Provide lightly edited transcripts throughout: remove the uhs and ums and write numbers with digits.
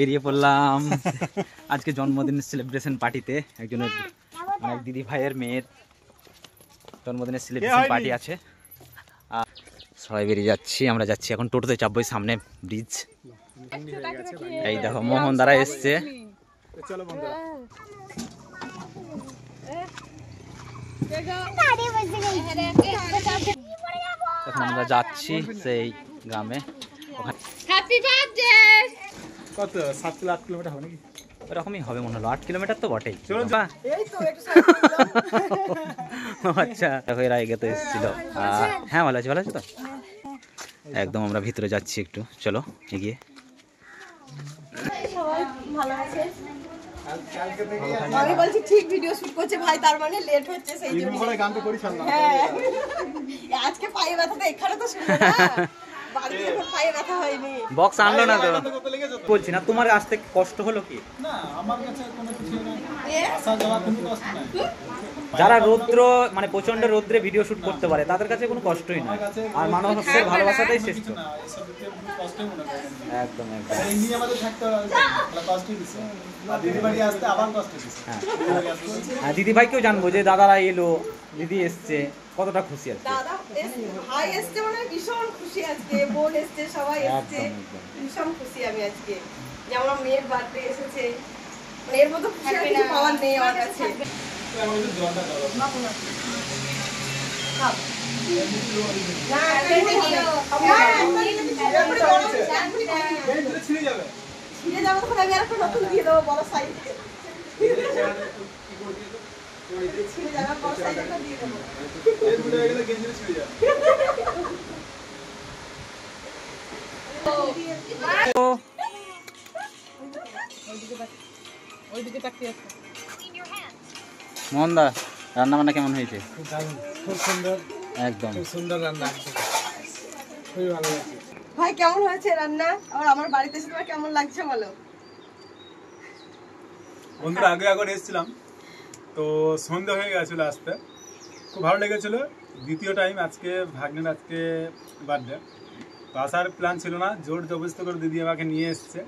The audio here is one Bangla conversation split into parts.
বেরিয়ে পড়লাম আজকে জন্মদিনের সেলিব্রেশন পার্টিতে। একজনের মানে দিদি ভাইয়ের মেয়ের জন্মদিনের সেলিব্রেশন পার্টি আছে। সবাই বেরিয়ে যাচ্ছি, আমরা যাচ্ছি এখন টোটোতে চাপবো সামনে ব্রিজ। এই দেখো মোহন দ্বারা এসছে। এখন আমরা যাচ্ছি সেই গ্রামে। Happy birthday. কত 7 থেকে 8 কিলোমিটার হবে নাকি? এরকমই হবে মনে হলো, 8 কিলোমিটার তো বটেই। আচ্ছা দেখো এরা এগে তো এসেছিল। হ্যাঁ ভালো আছে, ভালো আছে তো একদম। আমরা ভিতরে যাচ্ছি একটু, চলো এগিয়ে। সবাই ভালো আছে। আমি বলছি ঠিক ভিডিও শুট করছে ভাই, তার মানে লেট হচ্ছে সেই জন্য। পরে গানটা করি ছাড়লাম। হ্যাঁ আজকে পায়ে ব্যথা তো এখানে তো শুনবে না, বাড়িতে তো পায়ে ব্যথা হয়নি। বক্স আনলো না তো বলছি না। তোমার আসতে কষ্ট হলো কি? না আমার কাছে কোনো কিছু না, আসা যাওয়া কোনো কষ্ট নাই। যারা রৌদ্র মানে প্রচন্ড রৌদ্রে ভিডিও শুট করতে পারে তাদের কাছে কোনো কষ্টই নয়। আর মানুষের ভালোবাসাটাই শ্রেষ্ঠ। না এসব দিতে কষ্টই মনে করেন। একদম একদম। এই নিয়ে আমাদের থাকতে হবে, তাহলে কষ্টই দিছে। আর দিদি বাড়ি আসতে আবার কষ্ট দিছে। হ্যাঁ দিদি ভাইকেও জানবো যে দাদারা এলো, দিদি এসছে, কতটা খুশি আছে। দাদা ভাই এসছে মানে ভীষণ খুশি আজকে, বোন এসছে, সবাই এসছে, ভীষণ খুশি আমি আজকে যে আমার মেয়ের বার্থডে এসেছে। মানে এর মতো খুশি আর কিছু পাওয়ার নেই আমার কাছে। আমি একটু জলটা খাবো। খাও। ছিঁড়ে যাবে। ছিঁড়ে যাবে তখন আমি আর একটা নতুন দিয়ে দেবো বড় সাইজ। ছিঁড়ে যাবে বড় সাইজ একটা দিয়ে দেবো। এই দুটো হয়ে গেলে গেঞ্জি ছিঁড়ে যাবে। মোহনদা রান্না বান্না কেমন হয়েছে? খুব সুন্দর, একদম খুব সুন্দর রান্না। খুবই ভালো লাগছে। ভাই কেমন হয়েছে রান্না? আর আমার বাড়িতে এসে তোমার কেমন লাগছে বলো? বন্ধুরা আগে একবার এসেছিলাম তো সন্ধ্যা হয়ে গেছিল আসতে, খুব ভালো লেগেছিল। দ্বিতীয় টাইম আজকে ভাগ্নের আজকে বার্থডে, তো আসার প্ল্যান ছিল না, জোর জবরদস্তি করে দিদি আমাকে নিয়ে এসছে।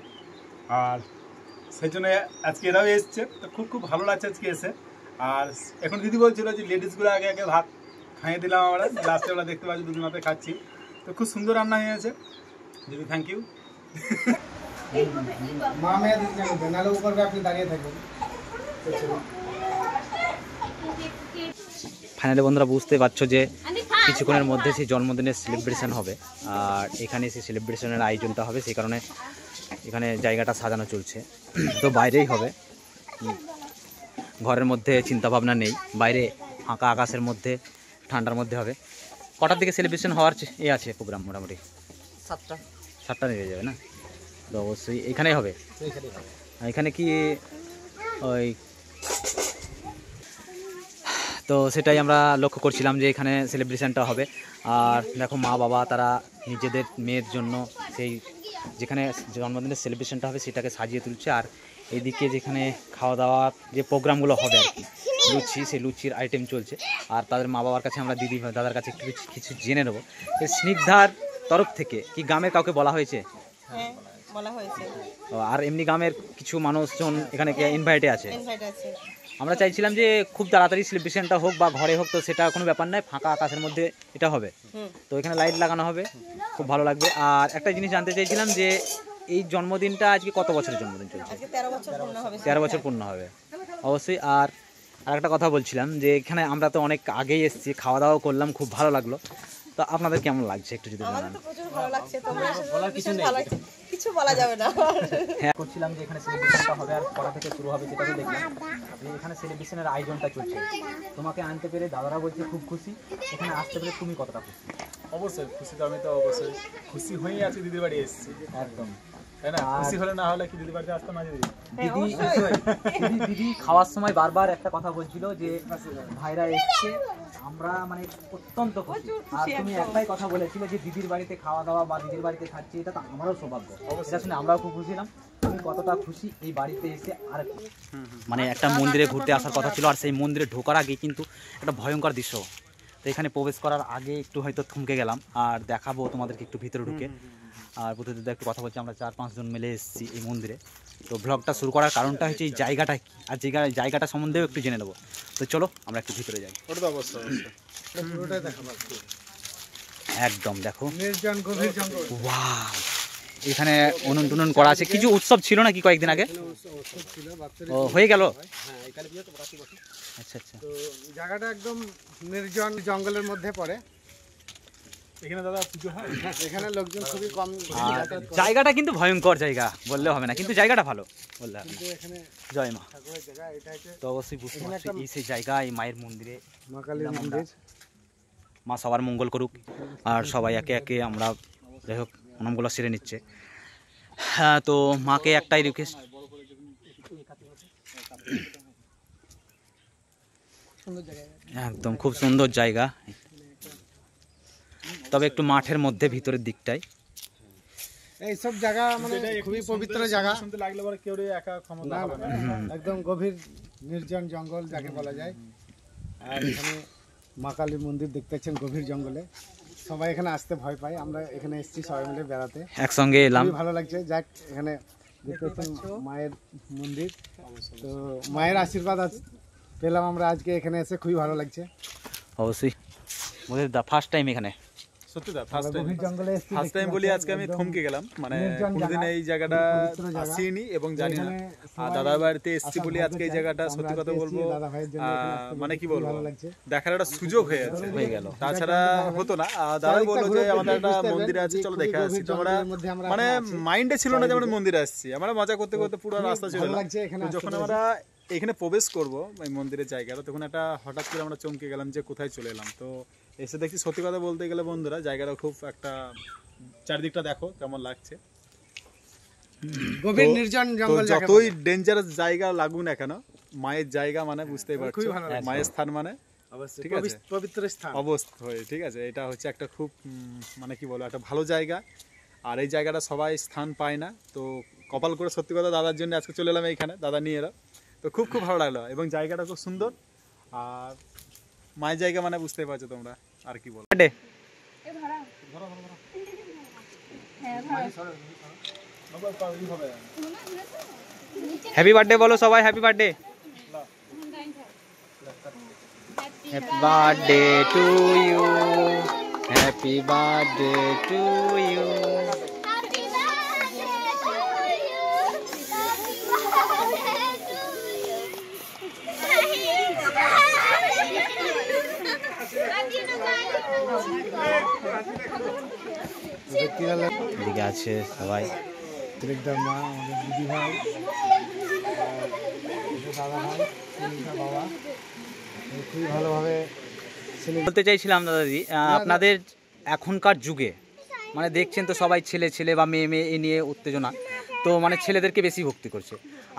আর সেই জন্য আজকে এরাও এসছে, তো খুব খুব ভালো লাগছে আজকে এসে। আর এখন দিদি বলছিল যে লেডিসগুলো আগে আগে ভাত খাইয়ে দিলাম, আমরা লাস্টে বেলা দেখতে পাচ্ছি দুদিন হাতে খাচ্ছি। তো খুব সুন্দর রান্না হয়েছে দিদি, থ্যাংক ইউ। মা মেয়ে দিদি জানবেন, নাহলে উপরে আপনি দাঁড়িয়ে থাকবেন। ফাইনালি বন্ধুরা বুঝতে পারছো যে কিছুক্ষণের মধ্যে সেই জন্মদিনের সেলিব্রেশন হবে। আর এখানে সেই সেলিব্রেশনের আয়োজনটা হবে, সেই কারণে এখানে জায়গাটা সাজানো চলছে। তো বাইরেই হবে, ঘরের মধ্যে চিন্তাভাবনা নেই, বাইরে ফাঁকা আকাশের মধ্যে ঠান্ডার মধ্যে হবে। কটার দিকে সেলিব্রেশন হওয়ার এ আছে প্রোগ্রাম? মোটামুটি 7টা নেমে যাবে না? তো অবশ্যই এখানেই হবে। এখানে কি ওই তো সেটাই আমরা লক্ষ্য করছিলাম যে এখানে সেলিব্রেশনটা হবে। আর দেখো মা বাবা তারা নিজেদের মেয়ের জন্য সেই যেখানে জন্মদিনের সেলিব্রেশনটা হবে সেটাকে সাজিয়ে তুলছে। আর এইদিকে যেখানে খাওয়া দাওয়ার যে প্রোগ্রামগুলো হবে আর কি, লুচি, সেই লুচির আইটেম চলছে। আর তাদের মা বাবার কাছে আমরা দিদি দাদার কাছে একটু কিছু জেনে নেবো। স্নিগ্ধার তরফ থেকে কি গ্রামের কাউকে বলা হয়েছে? হ্যাঁ বলা হয়েছে। আর এমনি গ্রামের কিছু মানুষজন এখানে ইনভাইটে আছে। আমরা চাইছিলাম যে খুব তাড়াতাড়ি সেলিব্রেশনটা হোক বা ঘরে হোক, তো সেটা কোনো ব্যাপার নয়, ফাঁকা আকাশের মধ্যে এটা হবে। তো এখানে লাইট লাগানো হবে, খুব ভালো লাগবে। আর একটা জিনিস জানতে চাইছিলাম যে এই জন্মদিনটা আজকে কত বছরের জন্মদিন চলছে? 13 বছর পূর্ণ হবে অবশ্যই। আর একটা কথা বলছিলাম যে এখানে আমরা তো অনেক আগেই এসেছি, খাওয়া দাওয়া করলাম, খুব ভালো লাগলো। তো আপনাদের কেমন লাগছে একটু যদি জানান। প্রচুর ভালো লাগছে, তোমরা বলার কিছু নেই, কিছু বলা যাবে না। হ্যাঁ করছিলাম যে এখানে সেলিব্রেশনটা হবে আর কটা থেকে শুরু হবে সেটা তো দেখলাম যে এখানে সেলিব্রেশনের আয়োজনটা চলছে। তোমাকে আনতে পেরে দাদারা বলছে খুব খুশি, এখানে আসতে পেরে তুমি কতটা খুশি? অবশ্যই খুশি, তো আমি তো অবশ্যই খুশি হয়েই আজকে দিদির বাড়ি এসেছি, একদম তাই না? খুশি হলে না হলে কি দিদির বাড়িতে আসতাম না? দিদি খাওয়ার সময় বারবার একটা কথা বলছিল যে ভাইরা এসছে, আমরা মানে অত্যন্ত খুশি। আর তুমি একটাই কথা বলেছিলে যে দিদির বাড়িতে খাওয়া দাওয়া বা দিদির বাড়িতে খাচ্ছি, এটা তো আমারও সৌভাগ্য। এটা শুনে আমরাও খুব খুশি হলাম। তুমি কতটা খুশি এই বাড়িতে এসে? আর মানে একটা মন্দিরে ঘুরতে আসার কথা ছিল, আর সেই মন্দিরে ঢোকার আগে কিন্তু একটা ভয়ঙ্কর দৃশ্য তো এখানে প্রবেশ করার আগে একটু হয়তো থমকে গেলাম, আর দেখাবো তোমাদেরকে একটু ভিতরে ঢুকে। আর বুদ্ধদেবদা একটু কথা বলছি, আমরা 4-5 জন মিলে এসেছি এই মন্দিরে। তো ব্লগটা শুরু করার কারণটা হচ্ছে এই জায়গাটা কি, আর জায়গাটা সম্বন্ধেও একটু জেনে নেবো। তো চলো আমরা একটু ভিতরে যাই। ওটা তো অবশ্যই পুরোটাই দেখাবো। একদম দেখো, নির্জন গভীর জঙ্গল। ওয়াও, এখানে উনুন টুনুন করা আছে। কিছু উৎসব ছিল নাকি কয়েকদিন আগে? ছিল বাচ্চাদের। ও হয়ে গেল। হ্যাঁ, এখানে বিয়ে তো রাত্রি বসে। আচ্ছা আচ্ছা। তো জায়গাটা একদম নির্জন জঙ্গলের মধ্যে পড়ে। এখানে দাদা পুজো হয়। এখানে লোকজন খুবই কম আর যাতায়াত করে। জায়গাটা কিন্তু ভয়ঙ্কর জায়গা বললে হবে না, কিন্তু জায়গাটা ভালো বললে হবে না। কিন্তু এখানে জয় মা। ঠাকুরের জায়গা, এটা হচ্ছে তো অবশ্যই বুঝতে এখানে পারছি একটা- এই সেই জায়গা, এই মায়ের মন্দিরে। মা কালীর মন্দির। মা সবার মঙ্গল করুক, আর সবাই একে একে আমরা যাই হোক নামগুলো সেরে নিচ্ছে। হ্যাঁ, তো মাকে একটাই রিকোয়েস্ট, একদম খুব সুন্দর জায়গা, তবে একটু মাঠের মধ্যে ভিতরের দিকটায়। এইসব জায়গা মানে খুবই পবিত্র জায়গা। শুনতে লাগলে পরে কেউ একা ক্ষমতা না, হবে না। একদম গভীর নির্জন জঙ্গল যাকে বলা যায়। আর এখানে মা কালীর মন্দির দেখতেছেন গভীর জঙ্গলে। সবাই এখানে আসতে ভয় পায়, আমরা এখানে এসেছি সবাই মিলে বেড়াতে। একসঙ্গে এলাম। খুবই ভালো লাগছে। যাক, এখানে দেখতেছেন মায়ের মন্দির, তো মায়ের আশীর্বাদ পেলাম আমরা আজকে এখানে এসে, খুবই ভালো লাগছে। অবশ্যই দা ফার্স্ট টাইম এখানে। সত্যি দা ফার্স্ট টাইম। গভীর জঙ্গলে এসেছি, ফার্স্ট টাইম বলি আজকে আমি থমকে গেলাম, মানে নির্জন কোনোদিন জায়গা, এই জায়গাটা পবিত্র জায়গা। আসিনি এবং জানি না। এখানে আর সবাই দাদার বাড়িতে এসেছি আসার বলে ভাগ্য আজকে এই চাই। জায়গাটা আমরা সত্যি আজকে কথা এসেছি বলবো, দাদা ভাইয়ের জন্য এখানে আসতে মানে কি খুবই বলবো, ভালো লাগছে। দেখার একটা সুযোগ হয়ে যাচ্ছে, হয়ে গেল। তাছাড়া হতো না। আর দাদা বললো যে আমাদের একটা মন্দির আছে, চলো দেখে আসছি। তো আমরা মানে মাইন্ডে ছিল না যে আমরা মন্দিরে আসছি, আমরা মজা করতে করতে পুরো রাস্তা ছিল। ভালো লাগছে এখানে তো যখন আমরা এখানে প্রবেশ করবো এই মন্দিরের জায়গাটা, তখন একটা হঠাৎ করে আমরা চমকে গেলাম যে কোথায় চলে এলাম। তো এসে দেখছি, সত্যি কথা বলতে গেলে বন্ধুরা, জায়গাটা খুব একটা, চারিদিকটা দেখো কেমন লাগছে। গভীর তো- নির্জন তো জঙ্গল যাকে যতই বলে। ডেঞ্জারাস জায়গা লাগুক না কেন, মায়ের জায়গা মানে বুঝতেই পারছো, খুবই ভালো লাগছে। মায়ের স্থান মানে অবশ্যই ঠিক আছে। পবিত্র স্থান। অবশ্যই ঠিক আছে। এটা হচ্ছে একটা খুব মানে কি বলবো, একটা ভালো জায়গা। আর এই জায়গাটা সবাই স্থান পায় না, তো কপাল করে সত্যি কথা দাদার জন্য আজকে চলে এলাম এইখানে, দাদা নিয়ে এলো। তো খুব খুব ভালো লাগলো, এবং জায়গাটা খুব সুন্দর। আর মায়ের জায়গা মানে বুঝতেই পারছো তোমরা, আর কি বলবো। হ্যাপি বার্থডে বলো সবাই, happy birthday. Happy birthday to you, happy birthday to you. এদিকে আছে সবাই, ডিরেক্টর মা, আমাদের দিদি ভাই, দাদা ভাই, সুনীতা বাবা, খুবই ভালোভাবে বলতে চাইছিলাম দাদাদি, আপনাদের এখনকার যুগে মানে দেখছেন তো সবাই ছেলে ছেলে বা মেয়ে মেয়ে এ নিয়ে উত্তেজনা, তো মানে ছেলেদেরকে বেশি ভক্তি করছে।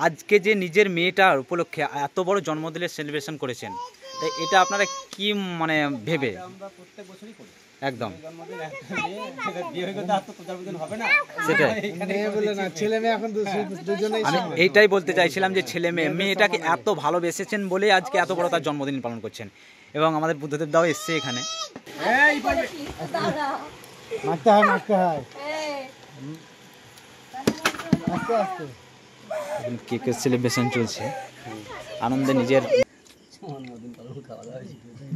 আজকে যে নিজের মেয়েটার উপলক্ষে এত বড় জন্মদিনের সেলিব্রেশন করেছেন, তাই এটা আপনারা কি মানে ভেবে? একদম সেটাই, মেয়ে বলে না, ছেলে মেয়ে এখন দুজনেই আমি সমান। এইটাই বলতে চাইছিলাম যে ছেলে মেয়ে, মেয়েটাকে এত ভালোবেসেছেন বলে আজকে এত বড় তার জন্মদিন পালন করছেন। এবং আমাদের বুদ্ধদেব দাও এসছে এখানে। মারতে হয়, মারতে হয়, আস্তে আস্তে। কেকের সেলিব্রেশন চলছে আনন্দে নিজের।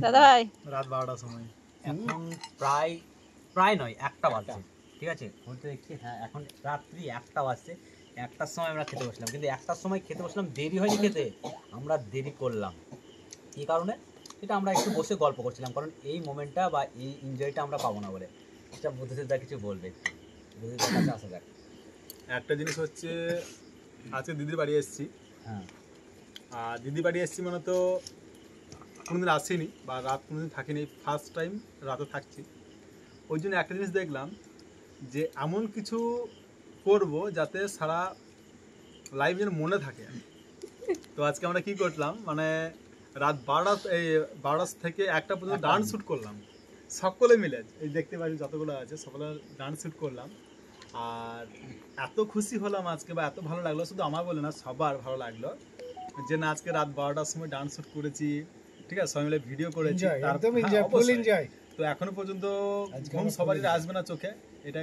দাদা ভাই রাত 12টার সময় এখন প্রায় নয়, 1টা বাজছে, ঠিক আছে। বলতে দেখছি হ্যাঁ এখন রাত্রি 1টা বাজছে। 1টার সময় আমরা খেতে বসলাম, কিন্তু 1টার সময় খেতে বসলাম, দেরি হয়নি খেতে, আমরা দেরি করলাম। কী কারণে? এটা আমরা একটু বসে গল্প করছিলাম, কারণ এই মোমেন্টটা বা এই এনজয়টা আমরা পাবো না বলে। সেটা বুদ্ধদেবদা কিছু বলবে, বুদ্ধদেবদার কাছে আসা যাক। একটা জিনিস হচ্ছে, আজকে দিদির বাড়ি এসেছি। হ্যাঁ, আর দিদি বাড়ি এসেছি মানে তো কোনোদিন আসিনি বা রাত কোনোদিন থাকিনি, ফার্স্ট টাইম রাতে থাকছি। ওই জন্য একটা জিনিস দেখলাম যে এমন কিছু করব যাতে সারা লাইফ যেন মনে থাকে। তো আজকে আমরা কি করলাম, মানে রাত 12টা থেকে 1টা পর্যন্ত ডান্স শ্যুট করলাম সকলে মিলে। এই দেখতে পাচ্ছি যতগুলো আছে সকলে ডান্স শ্যুট করলাম। আর এত খুশি হলাম আজকে, বা এত ভালো লাগলো, শুধু আমার বলে না সবার ভালো লাগলো যে না আজকে রাত 12টার সময় ডান্স শ্যুট করেছি, ঠিক আছে সবাই মিলে ভিডিও করেছি Enjoy, একদম enjoy, হ্যাঁ, full অবশ্যই। enjoy। তো এখনো পর্যন্ত ঘুম সবারই আসবে না চোখে, এটা